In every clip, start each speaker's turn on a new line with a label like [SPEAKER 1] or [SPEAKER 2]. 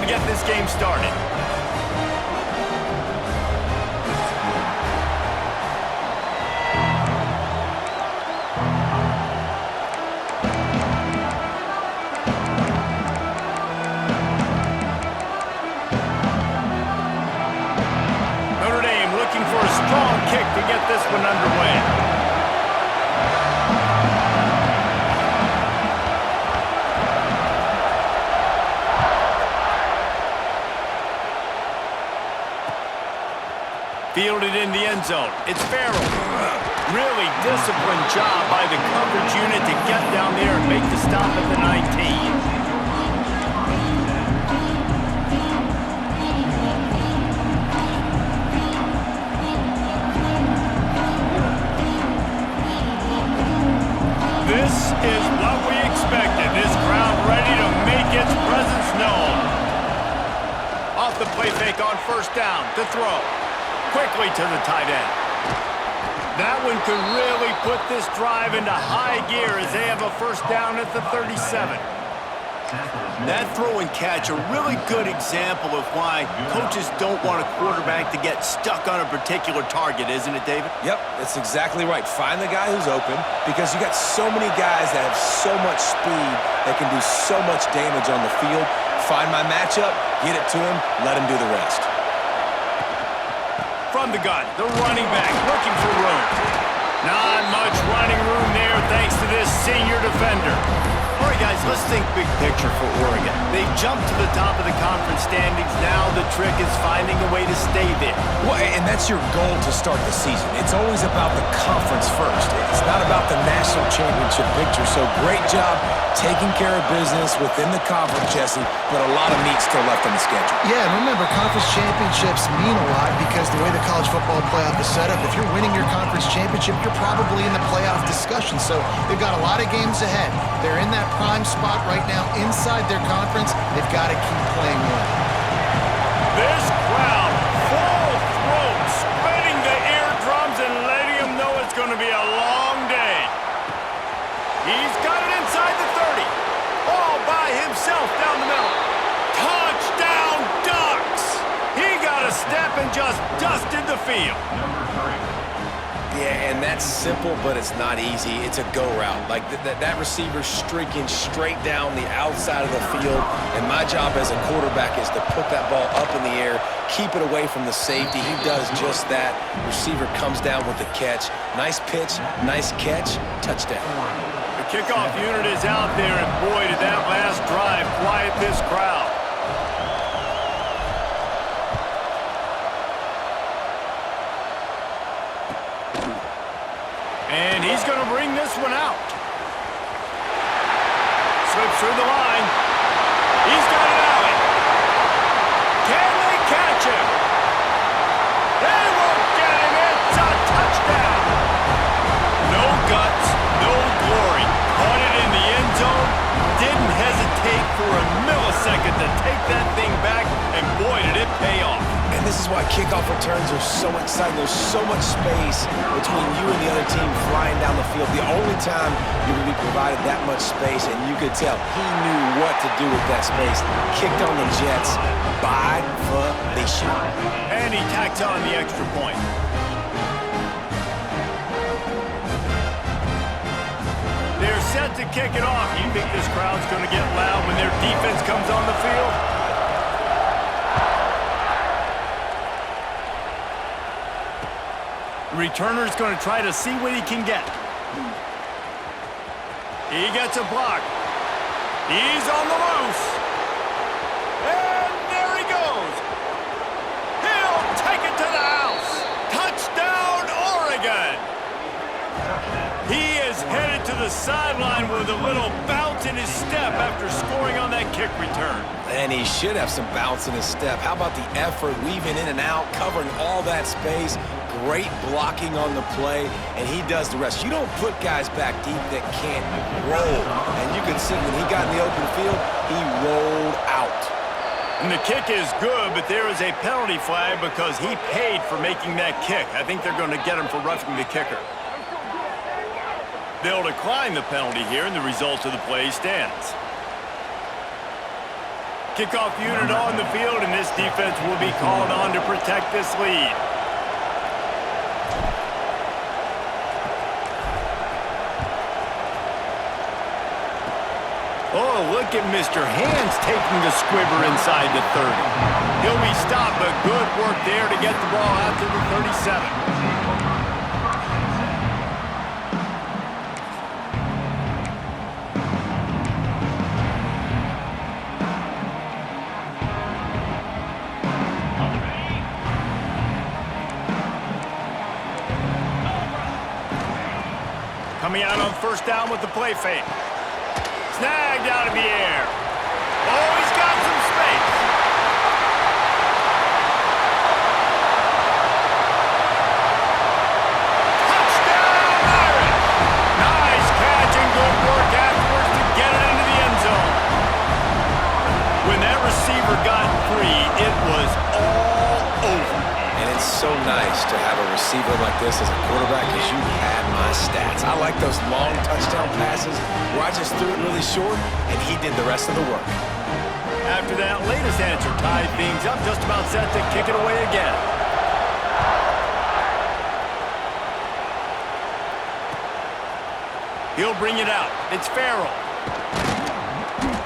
[SPEAKER 1] get this game started. Notre Dame looking for a strong kick to get this one underway. Fielded in the end zone. It's Farrell. Really disciplined job by the coverage unit to get down there and make the stop at the 19. This is what we expected. This crowd ready to make its presence known. Off the play fake on first down to throw. Quickly to the tight end. That one could really put this drive into high gear as they have a first down at the 37. That throw and catch, a really good example of why coaches don't want a quarterback to get stuck on a particular target, isn't it, David?
[SPEAKER 2] Yep, that's exactly right. Find the guy who's open because you got so many guys that have so much speed that can do so much damage on the field. Find my matchup, get it to him, let him do the rest.
[SPEAKER 1] From the gun, the running back looking for room. Not much running room there thanks to this senior defender. All right, guys, let's think big picture for Oregon. They jumped to the top of the conference standings. Now the trick is finding a way to stay there.
[SPEAKER 2] Well, and that's your goal to start the season. It's always about the conference first. It's not about the national championship picture. So great job taking care of business within the conference, Jesse, but a lot of meat still left on the schedule.
[SPEAKER 3] Yeah, and remember, conference championships mean a lot because the way the college football playoff is set up, if you're winning your conference championship, you're probably in the playoff discussion. So they've got a lot of games ahead. They're in that prime spot right now inside their conference. They've got to keep playing well.
[SPEAKER 1] This crowd, full throat, spreading the eardrums and letting them know it's going to be a long day. He's got it inside the 30. All by himself down the middle. Touchdown, Ducks! He got a step and just dusted the field.
[SPEAKER 2] Yeah, and that's simple, but it's not easy. It's a go route. Like that receiver streaking straight down the outside of the field, and my job as a quarterback is to put that ball up in the air, keep it away from the safety. He does just that. Receiver comes down with the catch. Nice pitch, nice catch, touchdown.
[SPEAKER 1] The kickoff unit is out there, and boy, did that last drive quiet this crowd. And he's going to bring this one out. Slips through the line. He's got it out. Can they catch him? They won't get him. It's a touchdown. No guts, no glory. Caught it in the end zone. Didn't hesitate for a millisecond to take that thing back. And boy, did it pay off.
[SPEAKER 2] And this is why kickoff returns are so exciting. There's so much space between you and the other team flying down the field. The only time you're going to be provided that much space, and you could tell he knew what to do with that space. Kicked on the Jets by volition.
[SPEAKER 1] And he tacked on the extra point. They're set to kick it off. You think this crowd's going to get loud when their defense comes on the field? Returner's going to try to see what he can get. He gets a block. He's on the loose. And there he goes. He'll take it to the house. Touchdown, Oregon. He is headed to the sideline with a little bounce in his step after scoring on that kick return.
[SPEAKER 2] And he should have some bounce in his step. How about the effort, weaving in and out, covering all that space? Great blocking on the play, and he does the rest. You don't put guys back deep that can't roll. And you can see when he got in the open field, he rolled out.
[SPEAKER 1] And the kick is good, but there is a penalty flag because he paid for making that kick. I think they're going to get him for roughing the kicker. They'll decline the penalty here, and the result of the play stands. Kickoff unit on the field, and this defense will be called on to protect this lead. Oh, look at Mr. Hands taking the squibber inside the 30. He'll be stopped, but good work there to get the ball out to the 37. Coming out on first down with the play fake. Snagged out of the air. Oh, he's got some space. Touchdown, Irish! Nice catch and good work afterwards to get it into the end zone. When that receiver got free, it was all over.
[SPEAKER 2] And it's so nice to have a receiver like this as a quarterback because you had my stats. I like those long touchdown passes where I just threw it really short and he did the rest of the work.
[SPEAKER 1] After that latest answer tied things up, just about set to kick it away again. He'll bring it out. It's Farrell.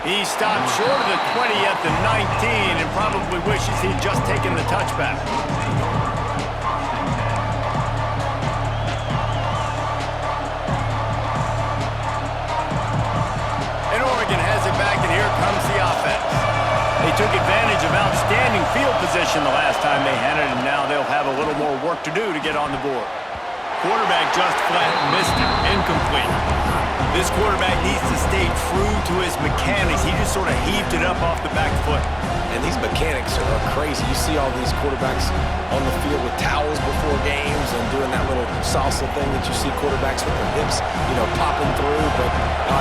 [SPEAKER 1] He stopped short of the 20 at the 19 and probably wishes he'd just taken the touchback. And Oregon has it back, and here comes the offense. They took advantage of outstanding field position the last time they had it, and now they'll have a little more work to do to get on the board. Quarterback just flat missed it. Incomplete. This quarterback needs to stay true to his mechanics. He just sort of heaved it up off the back foot.
[SPEAKER 2] And these mechanics are crazy. You see all these quarterbacks on the field with towels before games and doing that little salsa thing that you see quarterbacks with their hips, popping through. But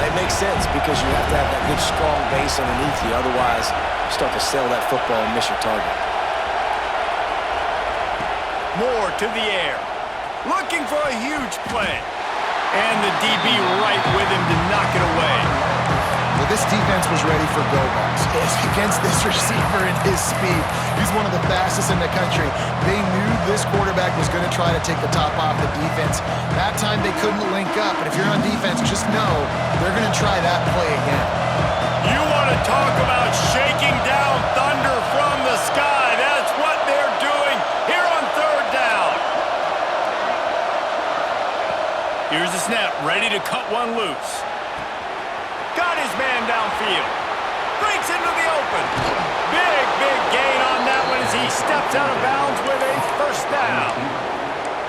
[SPEAKER 2] it makes sense because you have to have that good, strong base underneath you. Otherwise, you start to sail that football and miss your target.
[SPEAKER 1] More to the air. Looking for a huge play. And the DB right with him to knock it away.
[SPEAKER 3] Well, this defense was ready for go-balls. Against this receiver and his speed, he's one of the fastest in the country. They knew this quarterback was going to try to take the top off the defense. That time they couldn't link up, but if you're on defense, just know they're going to try that play again.
[SPEAKER 1] You want to talk about shaking down thunder from the sky. That's what they're doing here on third down. Here's the snap, ready to cut one loose. Got his man downfield. Breaks into the open. Big gain on that one as he steps out of bounds with a first down.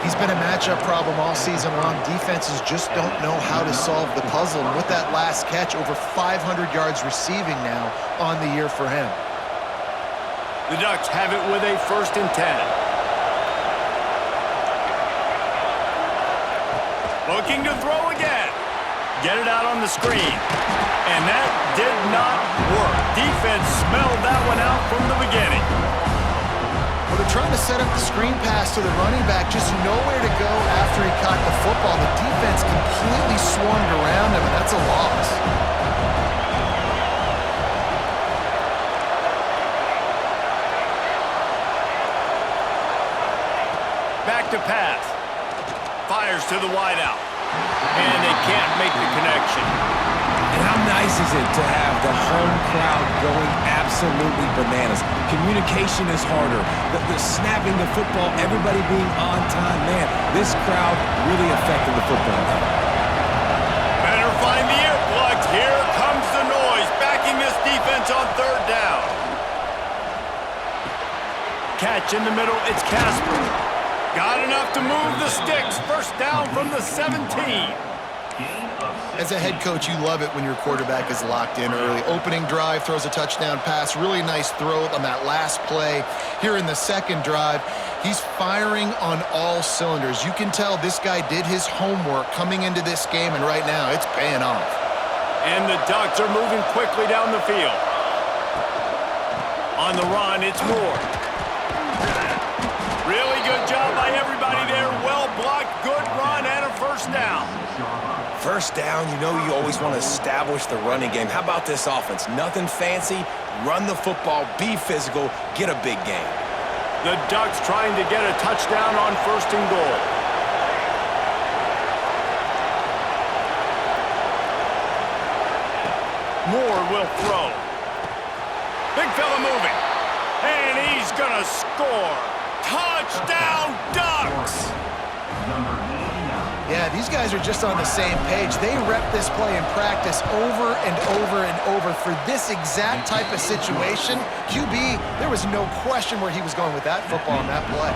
[SPEAKER 3] He's been a matchup problem all season long. Defenses just don't know how to solve the puzzle. And with that last catch, over 500 yards receiving now on the year for him.
[SPEAKER 1] The Ducks have it with a 1st and 10. Looking to throw again. Get it out on the screen. And that did not work. Defense smelled that one out from the beginning.
[SPEAKER 3] Well, they're trying to set up the screen pass to the running back, just nowhere to go after he caught the football. The defense completely swarmed around him, and that's a loss.
[SPEAKER 1] Back to pass. Fires to the wideout. And they can't make the connection.
[SPEAKER 4] And how nice is it to have the home crowd going absolutely bananas? Communication is harder. The snapping the football, everybody being on time. Man, this crowd really affected the football game.
[SPEAKER 1] Better find the earplugs. Here comes the noise, backing this defense on third down. Catch in the middle. It's Casper. Got enough to move the sticks. First down from the 17.
[SPEAKER 3] As a head coach, you love it when your quarterback is locked in early. Opening drive, throws a touchdown pass. Really nice throw on that last play. Here in the second drive, he's firing on all cylinders. You can tell this guy did his homework coming into this game, and right now it's paying off.
[SPEAKER 1] And the Ducks are moving quickly down the field. On the run, it's Moore. Really good job by everybody there. Well blocked, good run, and a first down.
[SPEAKER 2] First down, you know you always want to establish the running game. How about this offense? Nothing fancy. Run the football, be physical, get a big gain.
[SPEAKER 1] The Ducks trying to get a touchdown on 1st and goal. Moore will throw. Big fella moving. And he's going to score. Touchdown, Ducks!
[SPEAKER 3] Yeah, these guys are just on the same page. They rep this play in practice over and over and over for this exact type of situation. QB, there was no question where he was going with that football and that play.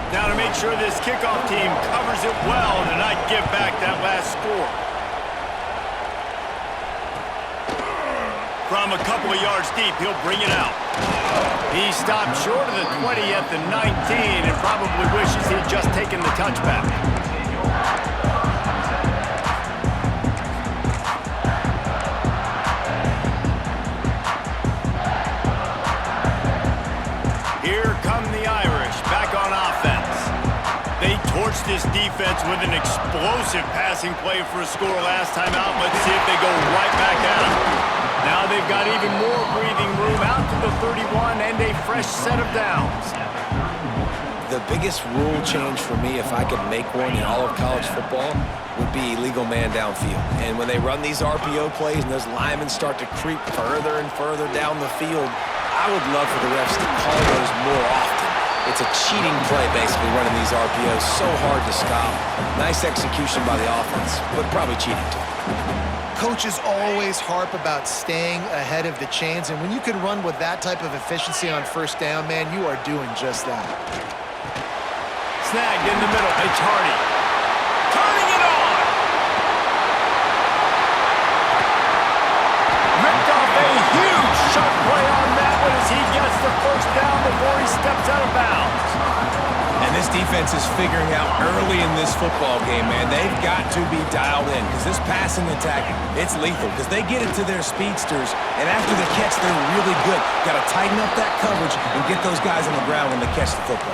[SPEAKER 1] Now to make sure this kickoff team covers it well and not give back that last score. From a couple of yards deep, he'll bring it out. He stopped short of the 20 at the 19 and probably wishes he'd just taken the touchback. Here come the Irish, back on offense. They torched this defense with an explosive passing play for a score last time out. Let's see if they go right back at him. Now they've got even more breathing room out to the 31 and a fresh set of downs.
[SPEAKER 2] The biggest rule change for me, if I could make one in all of college football, would be illegal man downfield. And when they run these RPO plays and those linemen start to creep further and further down the field, I would love for the refs to call those more often. It's a cheating play, basically, running these RPOs. So hard to stop. Nice execution by the offense, but probably cheating too.
[SPEAKER 3] Coaches always harp about staying ahead of the chains, and when you can run with that type of efficiency on 1st down, man, you are doing just that.
[SPEAKER 1] Snagged in the middle. It's Hardy. Turning it on! Ripped off a huge shot play on that one as he gets the 1st down before he steps out of bounds.
[SPEAKER 4] And this defense is figuring out early in this football game, man. They've got to be dialed in because this passing attack, it's lethal because they get it to their speedsters, and after the catch, they're really good. Got to tighten up that coverage and get those guys on the ground when they catch the football.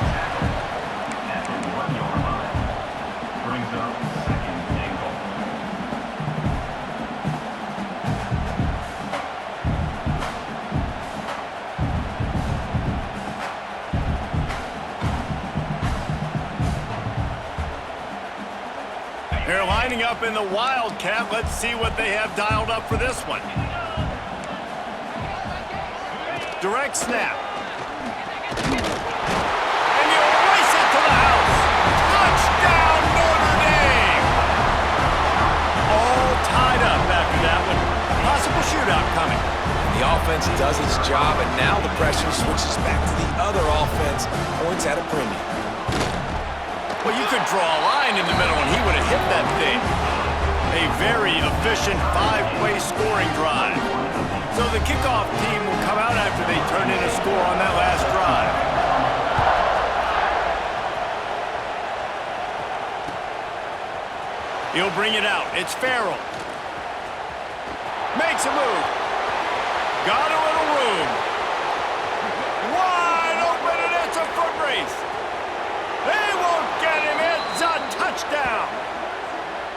[SPEAKER 1] They're lining up in the Wildcat. Let's see what they have dialed up for this one. Direct snap. And he'll race it to the house. Touchdown, Notre Dame! All tied up after that one. Possible shootout coming.
[SPEAKER 2] The offense does its job, and now the pressure switches back to the other offense. Points at a premium.
[SPEAKER 1] Well, you could draw a line in the middle and he would have hit that thing. A very efficient 5-play scoring drive. So the kickoff team will come out after they turn in a score on that last drive. He'll bring it out. It's Farrell. Makes a move. Got a little room. Wide open, and it's a foot race. They won't get him. It's a touchdown.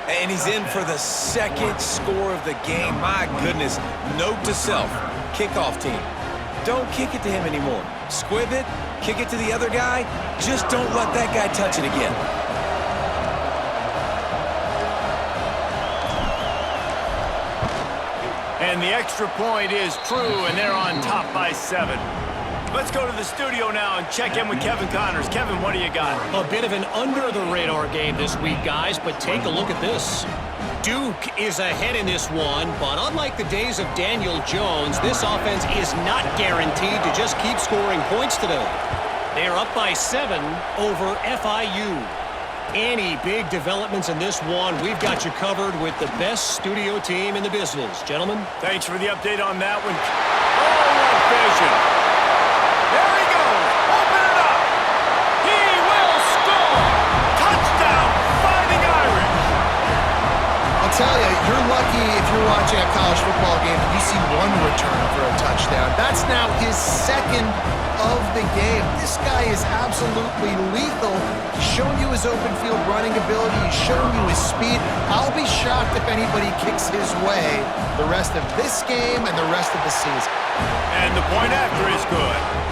[SPEAKER 2] And he's in for the 2nd score of the game. My goodness. Note to self, kickoff team. Don't kick it to him anymore. Squib it, kick it to the other guy. Just don't let that guy touch it again.
[SPEAKER 1] And the extra point is true, and they're on top by 7. Let's go to the studio now and check in with Kevin Connors. Kevin, what do you got?
[SPEAKER 5] A bit of an under-the-radar game this week, guys, but take a look at this. Duke is ahead in this one, but unlike the days of Daniel Jones, this offense is not guaranteed to just keep scoring points today. They are up by 7 over FIU. Any big developments in this one, we've got you covered with the best studio team in the business. Gentlemen?
[SPEAKER 1] Thanks for the update on that one. Oh, what vision. There he goes. Open it up. He will score. Touchdown, Fighting Irish.
[SPEAKER 3] I'll tell you, you're lucky if you're watching a college football game and you see one return for a touchdown. That's now his 2nd of the game. This guy is absolutely lethal. He's shown you his open field running ability. He's shown you his speed. I'll be shocked if anybody kicks his way the rest of this game and the rest of the season.
[SPEAKER 1] And the point after is good.